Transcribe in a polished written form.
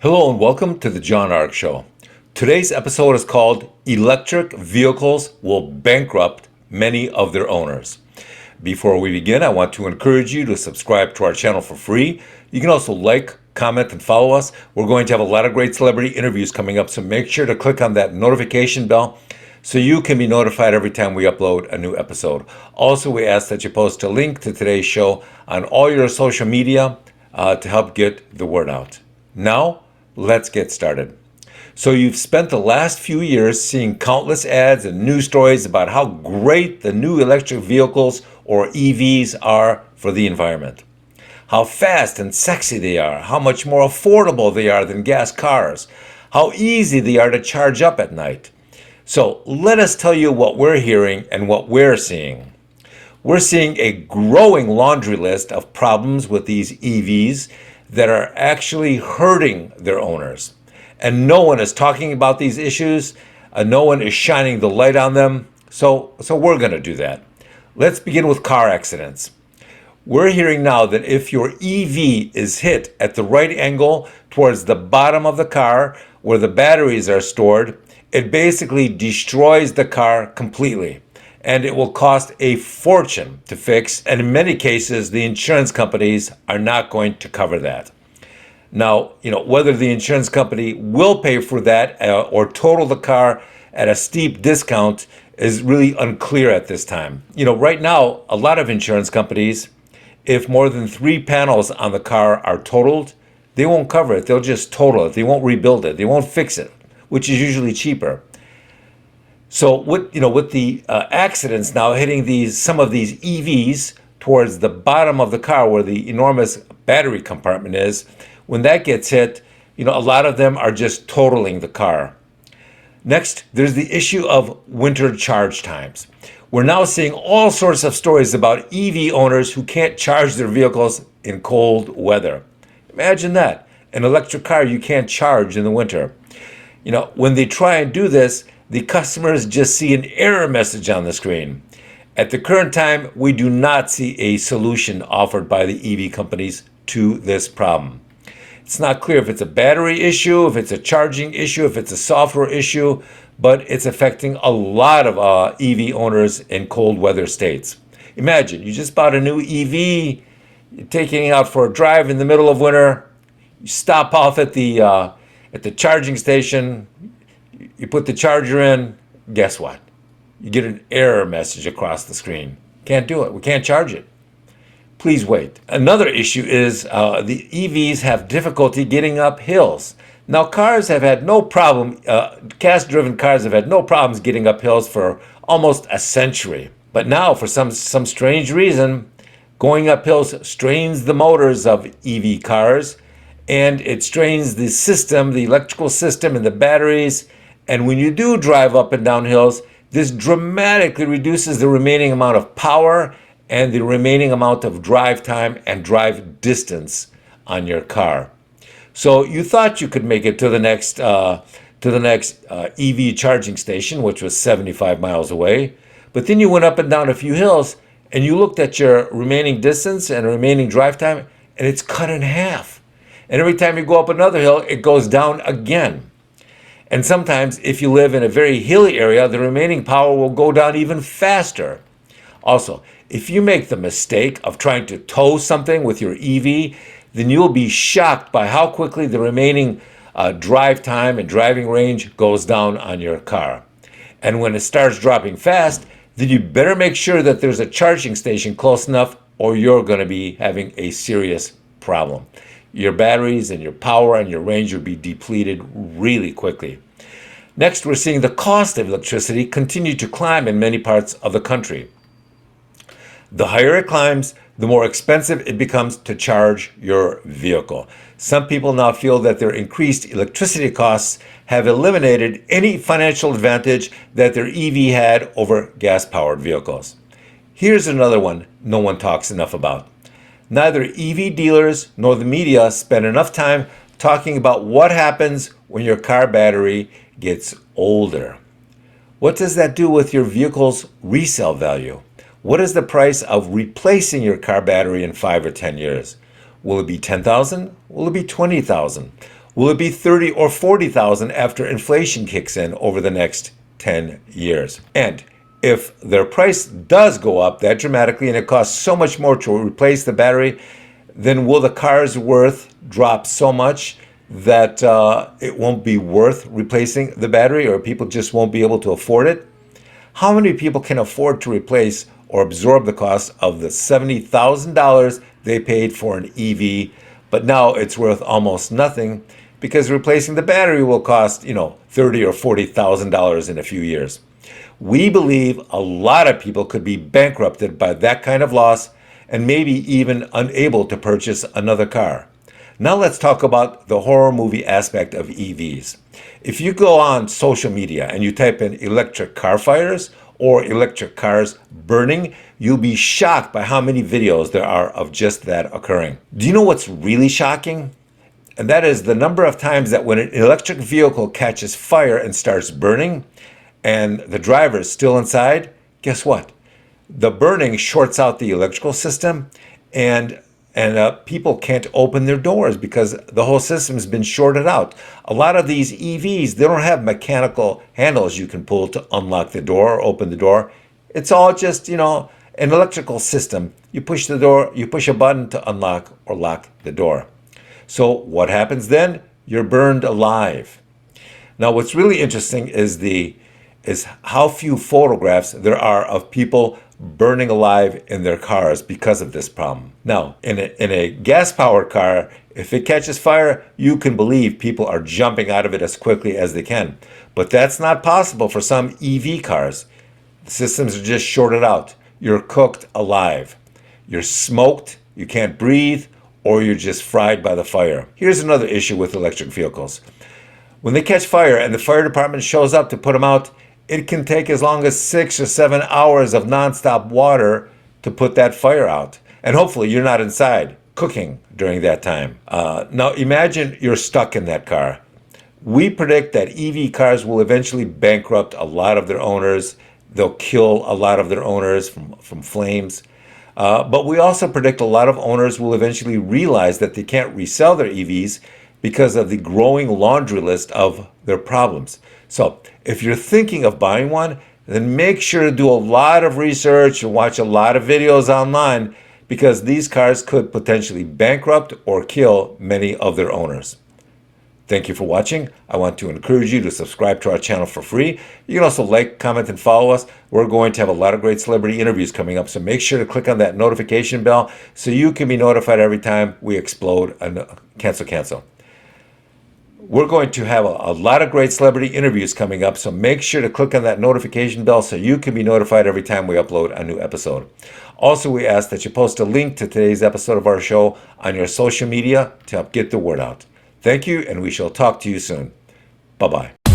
Hello and welcome to the John Ark Show. Today's episode is called Electric Vehicles Will Bankrupt Many of Their Owners. Before we begin, I want to encourage you to subscribe to our channel for free. You can also like, comment, and follow us. We're going to have a lot of great celebrity interviews coming up, so make sure to click on that notification bell so you can be notified every time we upload a new episode. Also, we ask that you post a link to today's show on all your social media to help get the word out. Now, let's get started. So you've spent the last few years seeing countless ads and news stories about how great the new electric vehicles or EVs are for the environment. How fast and sexy they are, how much more affordable they are than gas cars, how easy they are to charge up at night. So let us tell you what we're hearing and what we're seeing. We're seeing a growing laundry list of problems with these EVs that are actually hurting their owners. And no one is talking about these issues. No one is shining the light on them. So we're going to do that. Let's begin with car accidents. We're hearing now that if your EV is hit at the right angle towards the bottom of the car where the batteries are stored, it basically destroys the car completely. And it will cost a fortune to fix. And in many cases, the insurance companies are not going to cover that. Now, whether the insurance company will pay for that or total the car at a steep discount is really unclear at this time. Right now, a lot of insurance companies, if more than 3 panels on the car are totaled, they won't cover it. They'll just total it. They won't rebuild it. They won't fix it, which is usually cheaper. So with the accidents now hitting some of these EVs towards the bottom of the car where the enormous battery compartment is, when that gets hit, a lot of them are just totaling the car. Next, there's the issue of winter charge times. We're now seeing all sorts of stories about EV owners who can't charge their vehicles in cold weather. Imagine that, an electric car you can't charge in the winter. When they try and do this, the customers just see an error message on the screen. At the current time, we do not see a solution offered by the EV companies to this problem. It's not clear if it's a battery issue, if it's a charging issue, if it's a software issue, but it's affecting a lot of EV owners in cold weather states. Imagine, you just bought a new EV, you're taking it out for a drive in the middle of winter, you stop off at the charging station, you put the charger in, guess what? You get an error message across the screen. Can't do it. We can't charge it. Please wait. Another issue is the EVs have difficulty getting up hills. Now, cars have had no problem, gas-driven cars have had no problems getting up hills for almost a century. But now, for some strange reason, going up hills strains the motors of EV cars, and it strains the system, the electrical system and the batteries. And when you do drive up and down hills, this dramatically reduces the remaining amount of power and the remaining amount of drive time and drive distance on your car. So you thought you could make it to the next EV charging station, which was 75 miles away, but then you went up and down a few hills and you looked at your remaining distance and remaining drive time, and it's cut in half. And every time you go up another hill, it goes down again. And sometimes, if you live in a very hilly area, the remaining power will go down even faster. Also, if you make the mistake of trying to tow something with your EV, then you'll be shocked by how quickly the remaining drive time and driving range goes down on your car. And when it starts dropping fast, then you better make sure that there's a charging station close enough, or you're going to be having a serious problem. Your batteries and your power and your range will be depleted really quickly. Next, we're seeing the cost of electricity continue to climb in many parts of the country. The higher it climbs, the more expensive it becomes to charge your vehicle. Some people now feel that their increased electricity costs have eliminated any financial advantage that their EV had over gas-powered vehicles. Here's another one no one talks enough about. Neither EV dealers nor the media spend enough time talking about what happens when your car battery gets older. What does that do with your vehicle's resale value? What is the price of replacing your car battery in 5 or 10 years? Will it be $10,000? Will it be $20,000? Will it be 30 or 40,000 after inflation kicks in over the next 10 years? And if their price does go up that dramatically and it costs so much more to replace the battery, then will the car's worth drop so much that it won't be worth replacing the battery, or people just won't be able to afford it? How many people can afford to replace or absorb the cost of the $70,000 they paid for an EV, but now it's worth almost nothing because replacing the battery will cost, $30,000 or $40,000 in a few years? We believe a lot of people could be bankrupted by that kind of loss and maybe even unable to purchase another car. Now let's talk about the horror movie aspect of EVs. If you go on social media and you type in electric car fires or electric cars burning, you'll be shocked by how many videos there are of just that occurring. Do you know what's really shocking? And that is the number of times that when an electric vehicle catches fire and starts burning and the driver is still inside, guess what? The burning shorts out the electrical system and people can't open their doors because the whole system's been shorted out. A lot of these EVs, they don't have mechanical handles you can pull to unlock the door or open the door. It's all just, an electrical system. You push the door, you push a button to unlock or lock the door. So what happens then? You're burned alive. Now, what's really interesting is how few photographs there are of people burning alive in their cars because of this problem. Now, in a gas-powered car, if it catches fire, you can believe people are jumping out of it as quickly as they can. But that's not possible for some EV cars. The systems are just shorted out. You're cooked alive. You're smoked, you can't breathe, or you're just fried by the fire. Here's another issue with electric vehicles. When they catch fire and the fire department shows up to put them out, it can take as long as 6 or 7 hours of nonstop water to put that fire out. And hopefully you're not inside cooking during that time. Now imagine you're stuck in that car. We predict that EV cars will eventually bankrupt a lot of their owners. They'll kill a lot of their owners from flames. But we also predict a lot of owners will eventually realize that they can't resell their EVs because of the growing laundry list of their problems. So if you're thinking of buying one, then make sure to do a lot of research and watch a lot of videos online because these cars could potentially bankrupt or kill many of their owners. Thank you for watching. I want to encourage you to subscribe to our channel for free. You can also like, comment, and follow us. We're going to have a lot of great celebrity interviews coming up, so make sure to click on that notification bell so you can be notified every time we explode and cancel. We're going to have a lot of great celebrity interviews coming up, so make sure to click on that notification bell so you can be notified every time we upload a new episode. Also, we ask that you post a link to today's episode of our show on your social media to help get the word out. Thank you, and we shall talk to you soon. Bye-bye.